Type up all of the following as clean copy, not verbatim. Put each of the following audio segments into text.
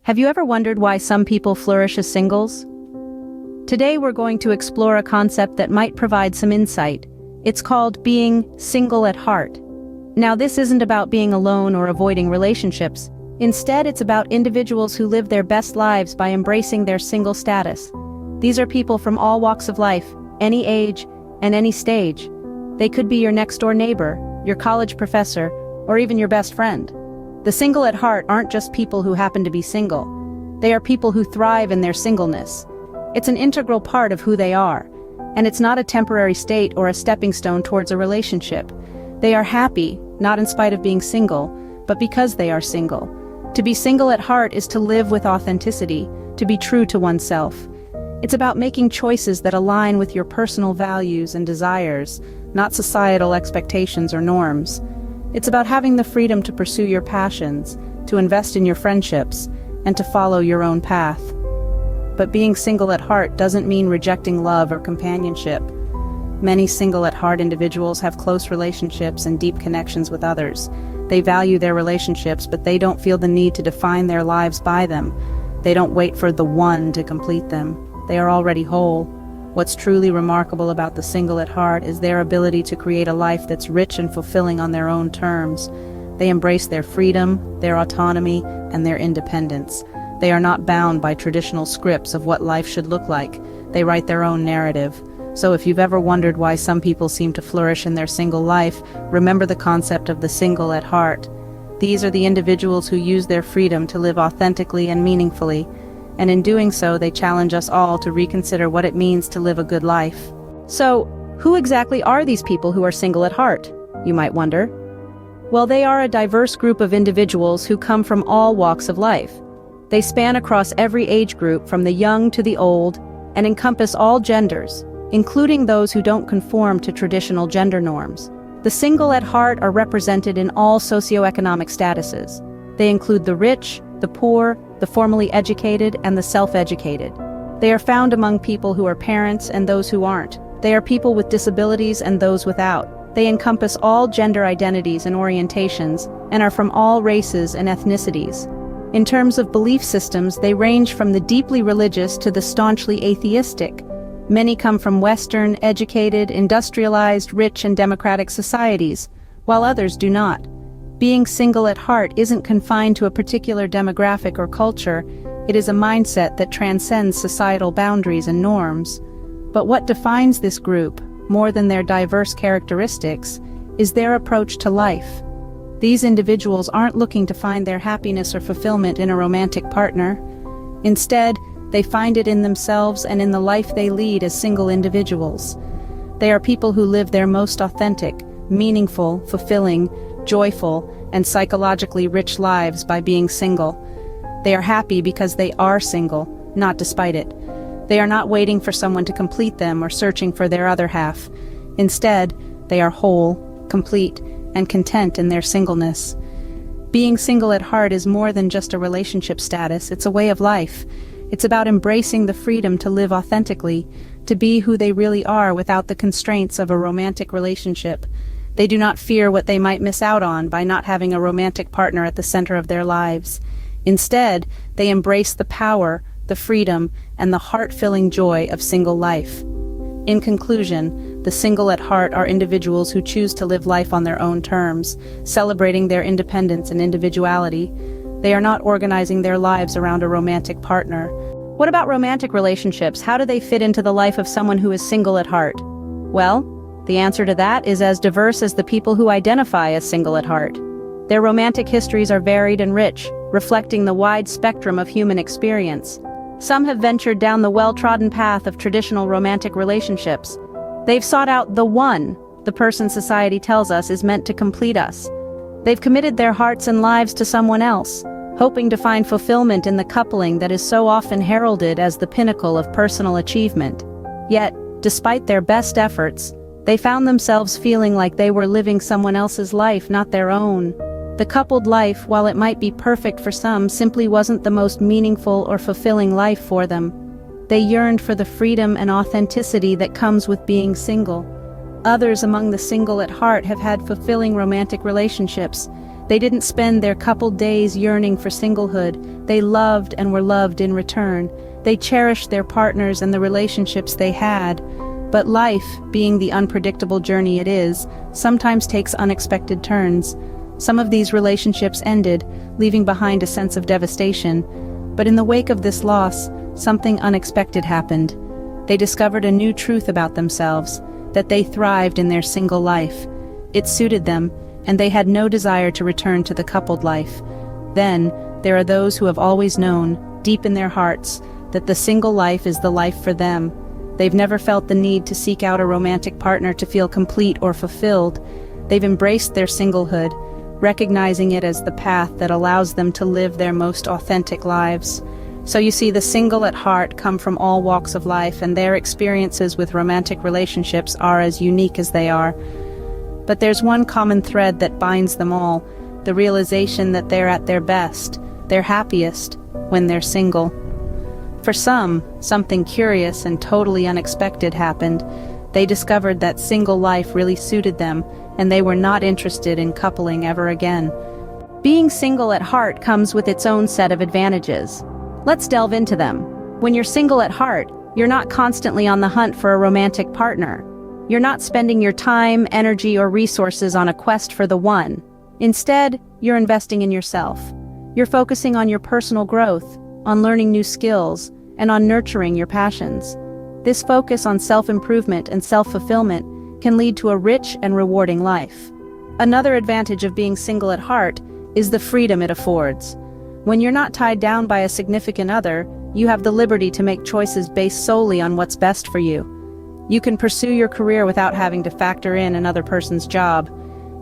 Have you ever wondered why some people flourish as singles? Today we're going to explore a concept that might provide some insight. It's called being single at heart. Now, this isn't about being alone or avoiding relationships. Instead, it's about individuals who live their best lives by embracing their single status. These are people from all walks of life, any age, and any stage. They could be your next-door neighbor, your college professor, or even your best friend. The single at heart aren't just people who happen to be single. They are people who thrive in their singleness. It's an integral part of who they are, and it's not a temporary state or a stepping stone towards a relationship. They are happy, not in spite of being single, but because they are single. To be single at heart is to live with authenticity, to be true to oneself. It's about making choices that align with your personal values and desires, not societal expectations or norms. It's about having the freedom to pursue your passions, to invest in your friendships, and to follow your own path. But being single at heart doesn't mean rejecting love or companionship. Many single at heart individuals have close relationships and deep connections with others. They value their relationships, but they don't feel the need to define their lives by them. They don't wait for the one to complete them. They are already whole. What's truly remarkable about the single at heart is their ability to create a life that's rich and fulfilling on their own terms. They embrace their freedom, their autonomy, and their independence. They are not bound by traditional scripts of what life should look like. They write their own narrative. So if you've ever wondered why some people seem to flourish in their single life, remember the concept of the single at heart. These are the individuals who use their freedom to live authentically and meaningfully. And in doing so, they challenge us all to reconsider what it means to live a good life. So, who exactly are these people who are single at heart, you might wonder? Well, they are a diverse group of individuals who come from all walks of life. They span across every age group from the young to the old and encompass all genders, including those who don't conform to traditional gender norms. The single at heart are represented in all socioeconomic statuses. They include the rich, the poor, the formally educated, and the self-educated. They are found among people who are parents and those who aren't. They are people with disabilities and those without. They encompass all gender identities and orientations, and are from all races and ethnicities. In terms of belief systems, they range from the deeply religious to the staunchly atheistic. Many come from Western, educated, industrialized, rich and democratic societies, while others do not. Being single at heart isn't confined to a particular demographic or culture. It is a mindset that transcends societal boundaries and norms. But what defines this group, more than their diverse characteristics, is their approach to life. These individuals aren't looking to find their happiness or fulfillment in a romantic partner. Instead, they find it in themselves and in the life they lead as single individuals. They are people who live their most authentic, meaningful, fulfilling, joyful, and psychologically rich lives by being single. They are happy because they are single, not despite it. They are not waiting for someone to complete them or searching for their other half. Instead, they are whole, complete, and content in their singleness. Being single at heart is more than just a relationship status, it's a way of life. It's about embracing the freedom to live authentically, to be who they really are without the constraints of a romantic relationship. They do not fear what they might miss out on by not having a romantic partner at the center of their lives. Instead, they embrace the power, the freedom, and the heart-filling joy of single life. In conclusion, the single at heart are individuals who choose to live life on their own terms, celebrating their independence and individuality. They are not organizing their lives around a romantic partner. What about romantic relationships? How do they fit into the life of someone who is single at heart? Well, the answer to that is as diverse as the people who identify as single at heart. Their romantic histories are varied and rich, reflecting the wide spectrum of human experience. Some have ventured down the well-trodden path of traditional romantic relationships. They've sought out the one, the person society tells us is meant to complete us. They've committed their hearts and lives to someone else, hoping to find fulfillment in the coupling that is so often heralded as the pinnacle of personal achievement. Yet, despite their best efforts, they found themselves feeling like they were living someone else's life, not their own. The coupled life, while it might be perfect for some, simply wasn't the most meaningful or fulfilling life for them. They yearned for the freedom and authenticity that comes with being single. Others among the single at heart have had fulfilling romantic relationships. They didn't spend their coupled days yearning for singlehood. They loved and were loved in return. They cherished their partners and the relationships they had. But life, being the unpredictable journey it is, sometimes takes unexpected turns. Some of these relationships ended, leaving behind a sense of devastation. But in the wake of this loss, something unexpected happened. They discovered a new truth about themselves, that they thrived in their single life. It suited them, and they had no desire to return to the coupled life. Then, there are those who have always known, deep in their hearts, that the single life is the life for them. They've never felt the need to seek out a romantic partner to feel complete or fulfilled. They've embraced their singlehood, recognizing it as the path that allows them to live their most authentic lives. So you see, the single at heart come from all walks of life, and their experiences with romantic relationships are as unique as they are. But there's one common thread that binds them all, the realization that they're at their best, their happiest, when they're single. For some, something curious and totally unexpected happened. They discovered that single life really suited them, and they were not interested in coupling ever again. Being single at heart comes with its own set of advantages. Let's delve into them. When you're single at heart, you're not constantly on the hunt for a romantic partner. You're not spending your time, energy, or resources on a quest for the one. Instead, you're investing in yourself. You're focusing on your personal growth, on learning new skills, and on nurturing your passions. This focus on self-improvement and self-fulfillment can lead to a rich and rewarding life. Another advantage of being single at heart is the freedom it affords. When you're not tied down by a significant other, you have the liberty to make choices based solely on what's best for you. You can pursue your career without having to factor in another person's job.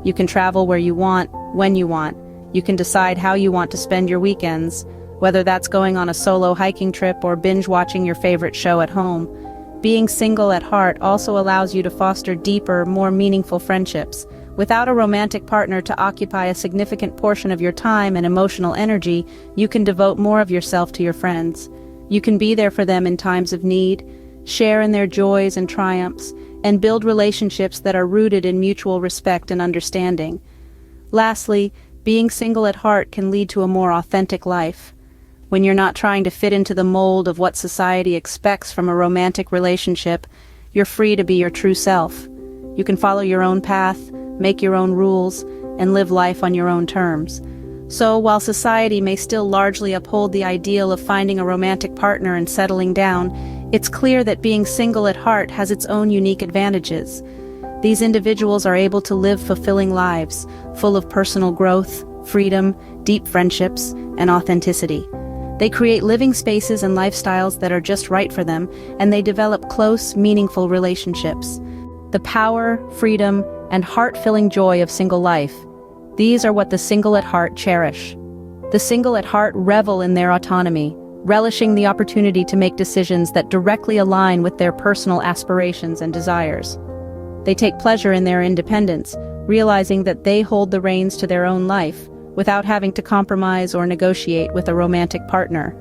You can travel where you want, when you want. You can decide how you want to spend your weekends, whether that's going on a solo hiking trip or binge-watching your favorite show at home. Being single at heart also allows you to foster deeper, more meaningful friendships. Without a romantic partner to occupy a significant portion of your time and emotional energy, you can devote more of yourself to your friends. You can be there for them in times of need, share in their joys and triumphs, and build relationships that are rooted in mutual respect and understanding. Lastly, being single at heart can lead to a more authentic life. When you're not trying to fit into the mold of what society expects from a romantic relationship, you're free to be your true self. You can follow your own path, make your own rules, and live life on your own terms. So, while society may still largely uphold the ideal of finding a romantic partner and settling down, it's clear that being single at heart has its own unique advantages. These individuals are able to live fulfilling lives, full of personal growth, freedom, deep friendships, and authenticity. They create living spaces and lifestyles that are just right for them, and they develop close, meaningful relationships. The power, freedom, and heart-filling joy of single life. These are what the single at heart cherish. The single at heart revel in their autonomy, relishing the opportunity to make decisions that directly align with their personal aspirations and desires. They take pleasure in their independence, realizing that they hold the reins to their own life, without having to compromise or negotiate with a romantic partner.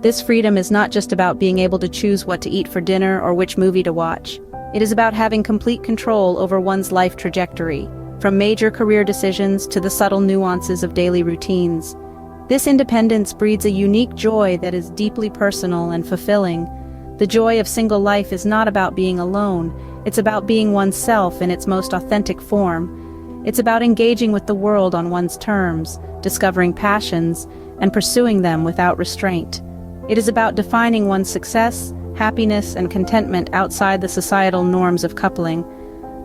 This freedom is not just about being able to choose what to eat for dinner or which movie to watch. It is about having complete control over one's life trajectory, from major career decisions to the subtle nuances of daily routines. This independence breeds a unique joy that is deeply personal and fulfilling. The joy of single life is not about being alone, it's about being oneself in its most authentic form. It's about engaging with the world on one's terms, discovering passions, and pursuing them without restraint. It is about defining one's success, happiness, and contentment outside the societal norms of coupling.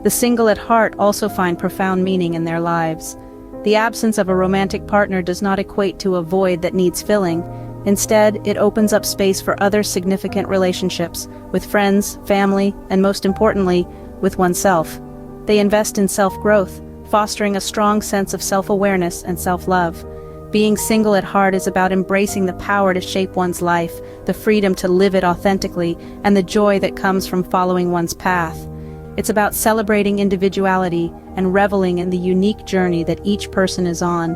The single at heart also find profound meaning in their lives. The absence of a romantic partner does not equate to a void that needs filling. Instead, it opens up space for other significant relationships, with friends, family, and most importantly, with oneself. They invest in self-growth, fostering a strong sense of self-awareness and self-love. Being single at heart is about embracing the power to shape one's life, the freedom to live it authentically, and the joy that comes from following one's path. It's about celebrating individuality and reveling in the unique journey that each person is on.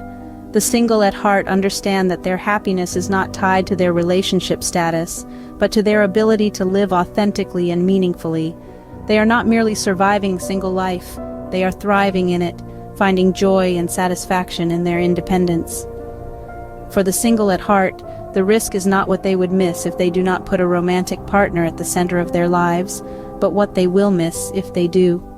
The single at heart understand that their happiness is not tied to their relationship status, but to their ability to live authentically and meaningfully. They are not merely surviving single life, they are thriving in it, finding joy and satisfaction in their independence. For the single at heart, the risk is not what they would miss if they do not put a romantic partner at the center of their lives, but what they will miss if they do.